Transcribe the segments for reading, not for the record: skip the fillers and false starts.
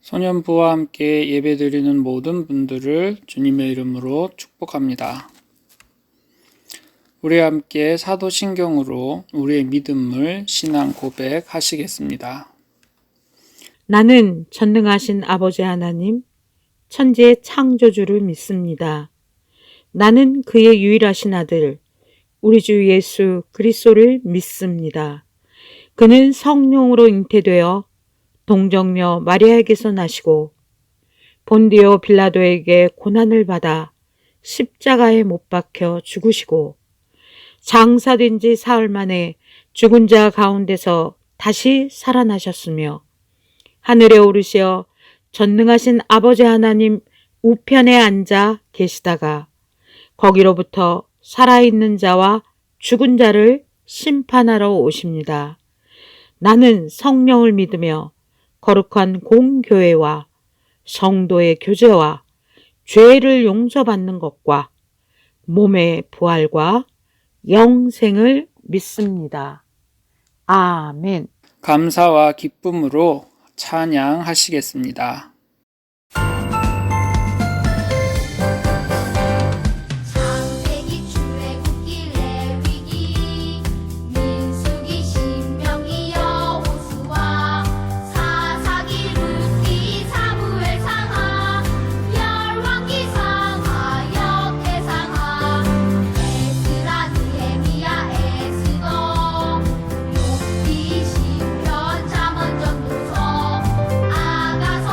소년부와 함께 예배드리는 모든 분들을 주님의 이름으로 축복합니다. 우리와 함께 사도신경으로 우리의 믿음을 신앙 고백하시겠습니다. 나는 전능하신 아버지 하나님, 천지의 창조주를 믿습니다. 나는 그의 유일하신 아들, 우리 주 예수 그리스도를 믿습니다. 그는 성령으로 잉태되어 동정녀 마리아에게서 나시고 본디오 빌라도에게 고난을 받아 십자가에 못 박혀 죽으시고 장사된 지 사흘 만에 죽은 자 가운데서 다시 살아나셨으며 하늘에 오르시어 전능하신 아버지 하나님 우편에 앉아 계시다가 거기로부터 살아있는 자와 죽은 자를 심판하러 오십니다. 나는 성령을 믿으며 거룩한 공교회와 성도의 교제와 죄를 용서받는 것과 몸의 부활과 영생을 믿습니다. 아멘. 감사와 기쁨으로 찬양하시겠습니다. 창세기 출애굽기 레위기 민수기 신명기 여호수아 사사기 룻기 사무엘 상하 열왕기 상하 역대상하 에스라 느헤미야 에스더 욥기 시편 잠언 전도서 아가서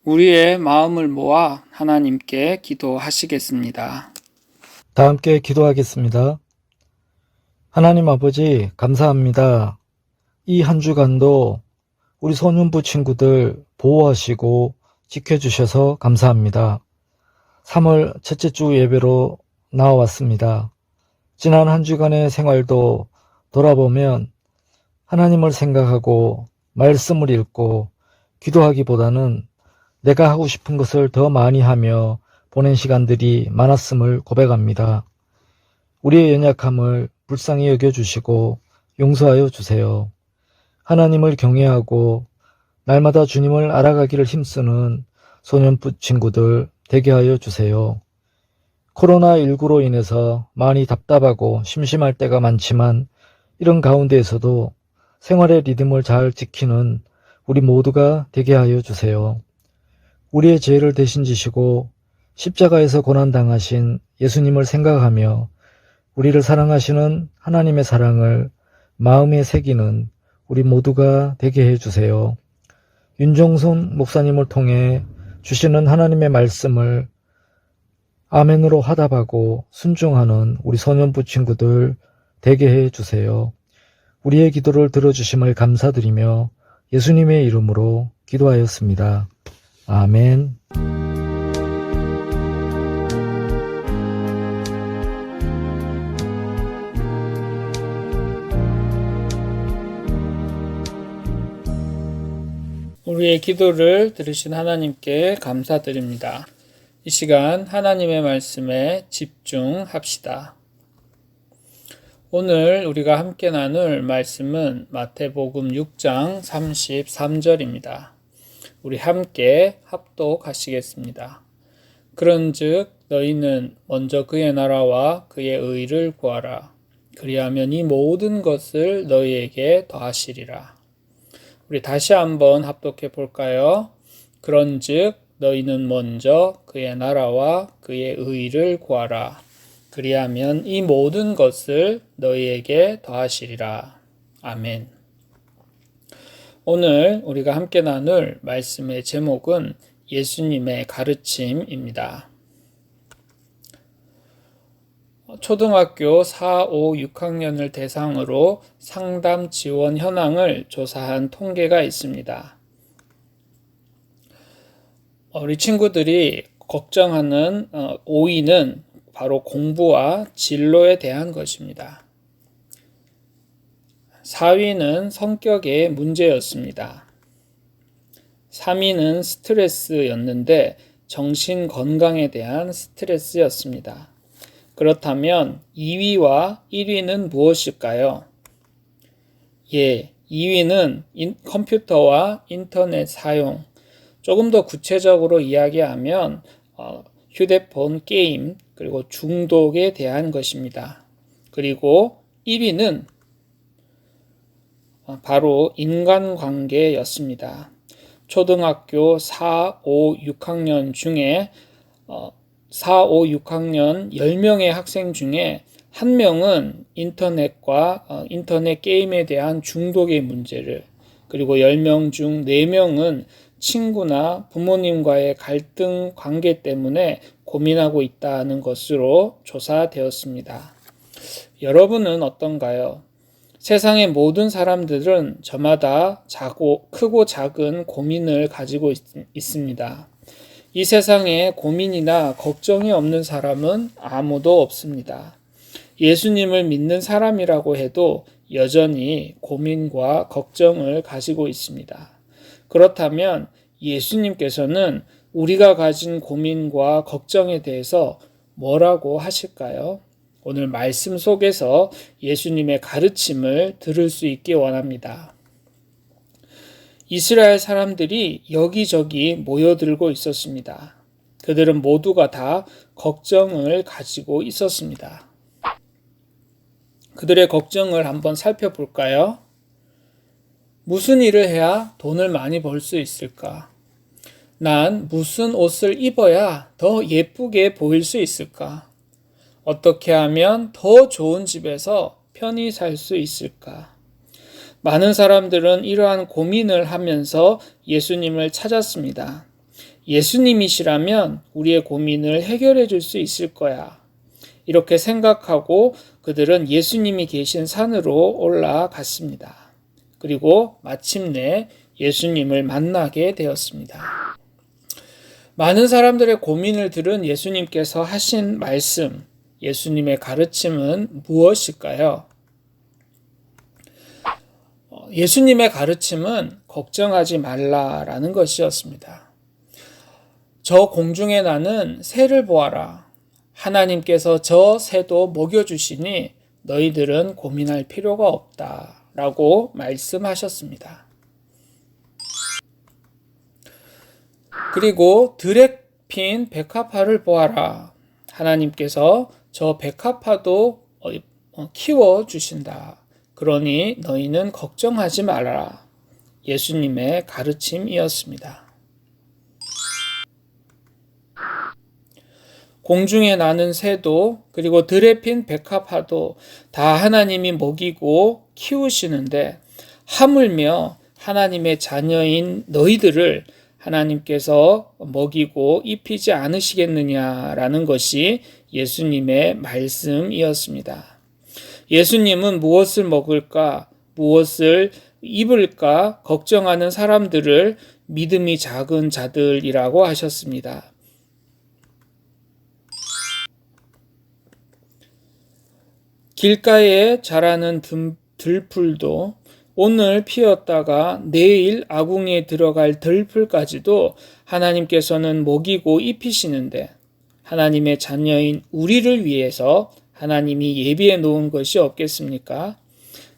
우리의 마음을 모아 하나님께 기도하시겠습니다. 다 함께 기도하겠습니다. 하나님 아버지, 감사합니다. 이 한 주간도 우리 소년부 친구들 보호하시고 지켜주셔서 감사합니다. 3월 첫째 주 예배로 나와왔습니다. 지난 한 주간의 생활도 돌아보면 하나님을 생각하고 말씀을 읽고 기도하기보다는 내가 하고 싶은 것을 더 많이 하며 보낸 시간들이 많았음을 고백합니다. 우리의 연약함을 불쌍히 여겨주시고 용서하여 주세요. 하나님을 경외하고 날마다 주님을 알아가기를 힘쓰는 소년부 친구들 되게 하여 주세요. 코로나19로 인해서 많이 답답하고 심심할 때가 많지만 이런 가운데에서도 생활의 리듬을 잘 지키는 우리 모두가 되게 하여 주세요. 우리의 죄를 대신 지시고 십자가에서 고난당하신 예수님을 생각하며 우리를 사랑하시는 하나님의 사랑을 마음에 새기는 우리 모두가 되게 해주세요. 윤종손 목사님을 통해 주시는 하나님의 말씀을 아멘으로 화답하고 순종하는 우리 소년부 친구들 되게 해주세요. 우리의 기도를 들어주심을 감사드리며 예수님의 이름으로 기도하였습니다. 아멘. 우리의 기도를 들으신 하나님께 감사드립니다. 이 시간 하나님의 말씀에 집중합시다. 오늘 우리가 함께 나눌 말씀은 마태복음 6장 33절입니다. 우리 함께 합독하시겠습니다. 그런즉 너희는 먼저 그의 나라와 그의 의를 구하라. 그리하면 이 모든 것을 너희에게 더하시리라. 우리 다시 한번 합독해 볼까요? 그런즉 너희는 먼저 그의 나라와 그의 의를 구하라. 그리하면 이 모든 것을 너희에게 더하시리라. 아멘. 오늘 우리가 함께 나눌 말씀의 제목은 예수님의 가르침입니다. 초등학교 4, 5, 6학년을 대상으로 상담 지원 현황을 조사한 통계가 있습니다. 우리 친구들이 걱정하는 5위는 바로 공부와 진로에 대한 것입니다. 4위는 성격의 문제였습니다. 3위는 스트레스였는데 정신 건강에 대한 스트레스였습니다. 그렇다면 2위와 1위는 무엇일까요? 2위는 컴퓨터와 인터넷 사용. 조금 더 구체적으로 이야기하면 휴대폰 게임 그리고 중독에 대한 것입니다. 그리고 1위는 바로 인간관계였습니다. 초등학교 4, 5, 6학년 중에 4, 5, 6학년 10명의 학생 중에 1명은 인터넷과 인터넷 게임에 대한 중독의 문제를, 그리고 10명 중 4명은 친구나 부모님과의 갈등 관계 때문에 고민하고 있다는 것으로 조사되었습니다. 여러분은 어떤가요? 세상의 모든 사람들은 저마다 크고 작은 고민을 가지고 있습니다. 이 세상에 고민이나 걱정이 없는 사람은 아무도 없습니다. 예수님을 믿는 사람이라고 해도 여전히 고민과 걱정을 가지고 있습니다. 그렇다면 예수님께서는 우리가 가진 고민과 걱정에 대해서 뭐라고 하실까요? 오늘 말씀 속에서 예수님의 가르침을 들을 수 있게 원합니다. 이스라엘 사람들이 여기저기 모여들고 있었습니다. 그들은 모두가 다 걱정을 가지고 있었습니다. 그들의 걱정을 한번 살펴볼까요? 무슨 일을 해야 돈을 많이 벌 수 있을까? 난 무슨 옷을 입어야 더 예쁘게 보일 수 있을까? 어떻게 하면 더 좋은 집에서 편히 살 수 있을까? 많은 사람들은 이러한 고민을 하면서 예수님을 찾았습니다. 예수님이시라면 우리의 고민을 해결해 줄 수 있을 거야. 이렇게 생각하고 그들은 예수님이 계신 산으로 올라갔습니다. 그리고 마침내 예수님을 만나게 되었습니다. 많은 사람들의 고민을 들은 예수님께서 하신 말씀, 예수님의 가르침은 무엇일까요? 예수님의 가르침은 걱정하지 말라라는 것이었습니다. 저 공중에 나는 새를 보아라. 하나님께서 저 새도 먹여주시니 너희들은 고민할 필요가 없다. 라고 말씀하셨습니다. 그리고 들에 핀 백합화를 보아라. 하나님께서 저 백합화도 키워주신다. 그러니 너희는 걱정하지 말아라. 예수님의 가르침이었습니다. 공중에 나는 새도 그리고 들에 핀 백합화도 다 하나님이 먹이고 키우시는데 하물며 하나님의 자녀인 너희들을 하나님께서 먹이고 입히지 않으시겠느냐라는 것이 예수님의 말씀이었습니다. 예수님은 무엇을 먹을까, 무엇을 입을까 걱정하는 사람들을 믿음이 작은 자들이라고 하셨습니다. 길가에 자라는 들풀도 오늘 피었다가 내일 아궁이에 들어갈 들풀까지도 하나님께서는 먹이고 입히시는데 하나님의 자녀인 우리를 위해서 하나님이 예비해 놓은 것이 없겠습니까?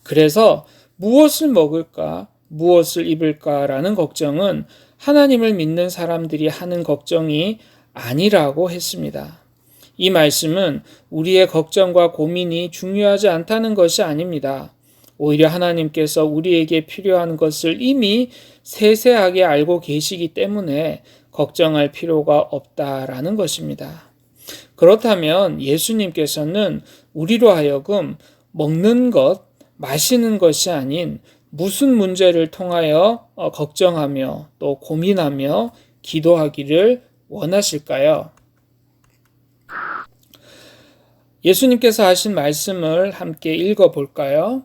그래서 무엇을 먹을까, 무엇을 입을까라는 걱정은 하나님을 믿는 사람들이 하는 걱정이 아니라고 했습니다. 이 말씀은 우리의 걱정과 고민이 중요하지 않다는 것이 아닙니다. 오히려 하나님께서 우리에게 필요한 것을 이미 세세하게 알고 계시기 때문에 걱정할 필요가 없다라는 것입니다. 그렇다면 예수님께서는 우리로 하여금 먹는 것, 마시는 것이 아닌 무슨 문제를 통하여 걱정하며 또 고민하며 기도하기를 원하실까요? 예수님께서 하신 말씀을 함께 읽어볼까요?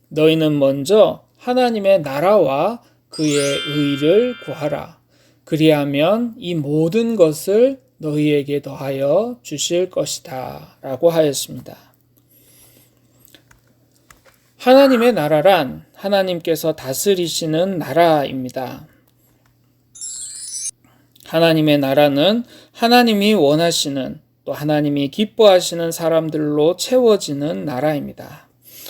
너희는 먼저 하나님의 나라와 그의 의를 구하라. 그리하면 이 모든 것을 너희에게 더하여 주실 것이다. 라고 하였습니다. 하나님의 나라란 하나님께서 다스리시는 나라입니다. 하나님의 나라는 하나님이 원하시는 또 하나님이 기뻐하시는 사람들로 채워지는 나라입니다.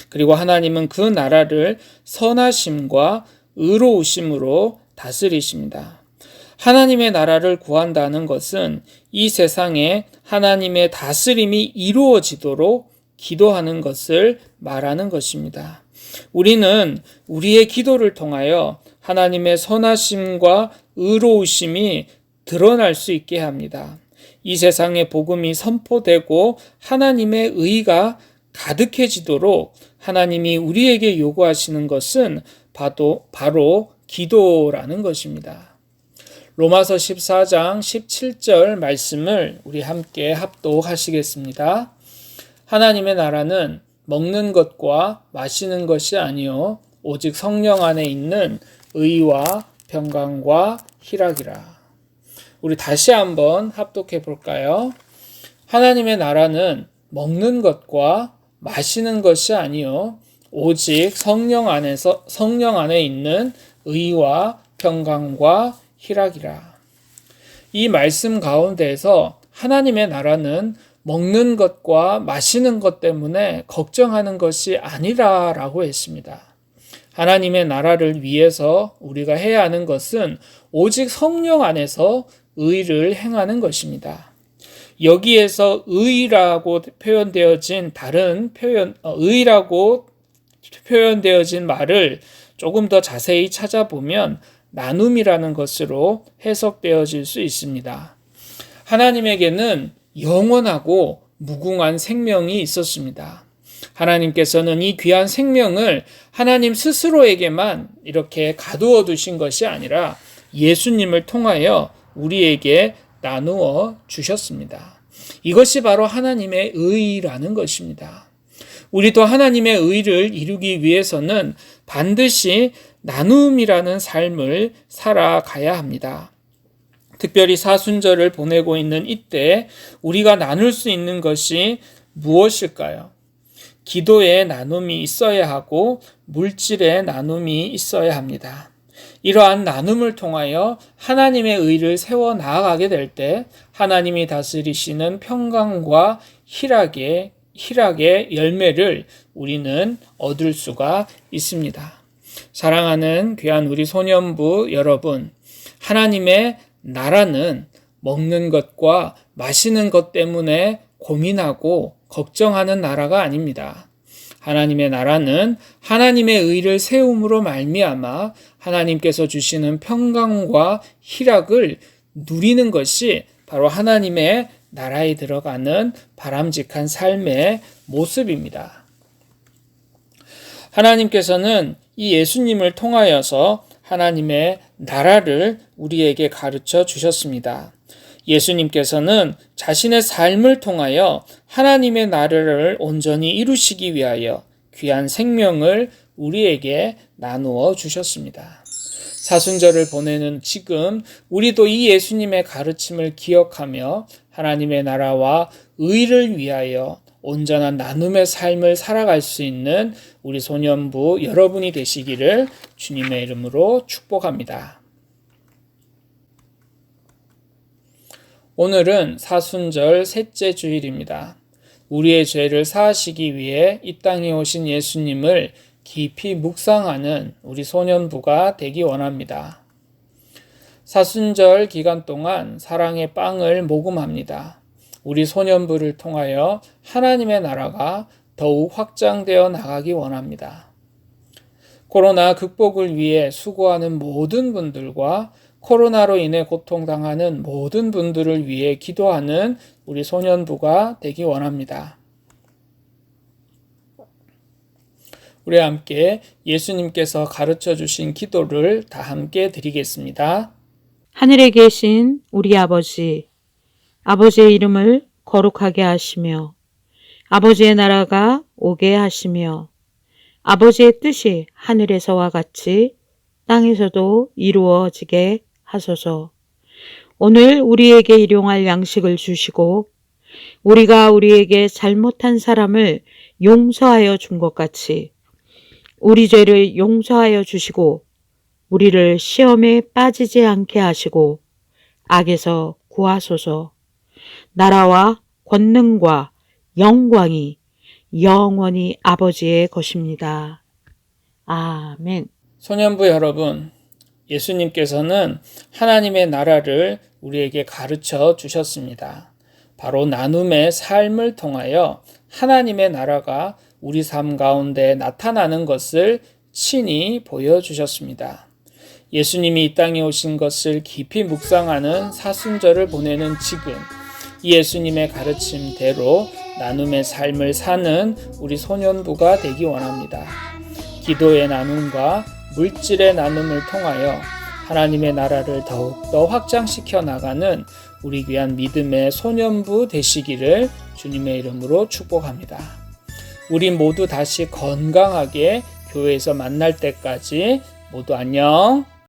그리고 하나님은 그 나라를 선하심과 의로우심으로 다스리십니다. 하나님의 나라를 구한다는 것은 이 세상에 하나님의 다스림이 이루어지도록 기도하는 것을 말하는 것입니다. 우리는 우리의 기도를 통하여 하나님의 선하심과 의로우심이 드러날 수 있게 합니다. 이 세상에 복음이 선포되고 하나님의 의가 가득해지도록 하나님이 우리에게 요구하시는 것은 바로 기도라는 것입니다. 로마서 14장 17절 말씀을 우리 함께 합독하시겠습니다. 하나님의 나라는 먹는 것과 마시는 것이 아니요 오직 성령 안에 있는 의와 평강과 희락이라. 우리 다시 한번 합독해 볼까요? 하나님의 나라는 먹는 것과 마시는 것이 아니요 오직 성령 안에 있는 의와 평강과 희락이라. 이 말씀 가운데에서 하나님의 나라는 먹는 것과 마시는 것 때문에 걱정하는 것이 아니라라고 했습니다. 하나님의 나라를 위해서 우리가 해야 하는 것은 오직 성령 안에서 의를 행하는 것입니다. 여기에서 의라고 표현되어진 의라고 표현되어진 말을 조금 더 자세히 찾아보면 나눔이라는 것으로 해석되어질 수 있습니다. 하나님에게는 영원하고 무궁한 생명이 있었습니다. 하나님께서는 이 귀한 생명을 하나님 스스로에게만 이렇게 가두어 두신 것이 아니라 예수님을 통하여 우리에게 나누어 주셨습니다. 이것이 바로 하나님의 의라는 것입니다. 우리도 하나님의 의를 이루기 위해서는 반드시 나눔이라는 삶을 살아가야 합니다. 특별히 사순절을 보내고 있는 이때 우리가 나눌 수 있는 것이 무엇일까요? 기도의 나눔이 있어야 하고 물질의 나눔이 있어야 합니다. 이러한 나눔을 통하여 하나님의 의를 세워 나아가게 될 때 하나님이 다스리시는 평강과 희락의 열매를 우리는 얻을 수가 있습니다. 사랑하는 귀한 우리 소년부 여러분, 하나님의 나라는 먹는 것과 마시는 것 때문에 고민하고 걱정하는 나라가 아닙니다. 하나님의 나라는 하나님의 의를 세움으로 말미암아 하나님께서 주시는 평강과 희락을 누리는 것이 바로 하나님의 나라에 들어가는 바람직한 삶의 모습입니다. 하나님께서는 이 예수님을 통하여서 하나님의 나라를 우리에게 가르쳐 주셨습니다. 예수님께서는 자신의 삶을 통하여 하나님의 나라를 온전히 이루시기 위하여 귀한 생명을 우리에게 나누어 주셨습니다. 사순절을 보내는 지금 우리도 이 예수님의 가르침을 기억하며 하나님의 나라와 의를 위하여 온전한 나눔의 삶을 살아갈 수 있는 우리 소년부 여러분이 되시기를 주님의 이름으로 축복합니다. 오늘은 사순절 셋째 주일입니다. 우리의 죄를 사하시기 위해 이 땅에 오신 예수님을 깊이 묵상하는 우리 소년부가 되기 원합니다. 사순절 기간 동안 사랑의 빵을 모금합니다. 우리 소년부를 통하여 하나님의 나라가 더욱 확장되어 나가기 원합니다. 코로나 극복을 위해 수고하는 모든 분들과 코로나로 인해 고통당하는 모든 분들을 위해 기도하는 우리 소년부가 되기 원합니다. 우리 함께 예수님께서 가르쳐 주신 기도를 다 함께 드리겠습니다. 하늘에 계신 우리 아버지, 아버지의 이름을 거룩하게 하시며 아버지의 나라가 오게 하시며 아버지의 뜻이 하늘에서와 같이 땅에서도 이루어지게 하소서. 오늘 우리에게 일용할 양식을 주시고 우리가 우리에게 잘못한 사람을 용서하여 준 것 같이 우리 죄를 용서하여 주시고 우리를 시험에 빠지지 않게 하시고 악에서 구하소서. 나라와 권능과 영광이 영원히 아버지의 것입니다. 아멘. 소년부 여러분, 예수님께서는 하나님의 나라를 우리에게 가르쳐 주셨습니다. 바로 나눔의 삶을 통하여 하나님의 나라가 우리 삶 가운데 나타나는 것을 친히 보여주셨습니다. 예수님이 이 땅에 오신 것을 깊이 묵상하는 사순절을 보내는 지금 이 예수님의 가르침대로 나눔의 삶을 사는 우리 소년부가 되기 원합니다. 기도의 나눔과 물질의 나눔을 통하여 하나님의 나라를 더욱더 확장시켜 나가는 우리 귀한 믿음의 소년부 되시기를 주님의 이름으로 축복합니다. 우리 모두 다시 건강하게 교회에서 만날 때까지 모두 안녕.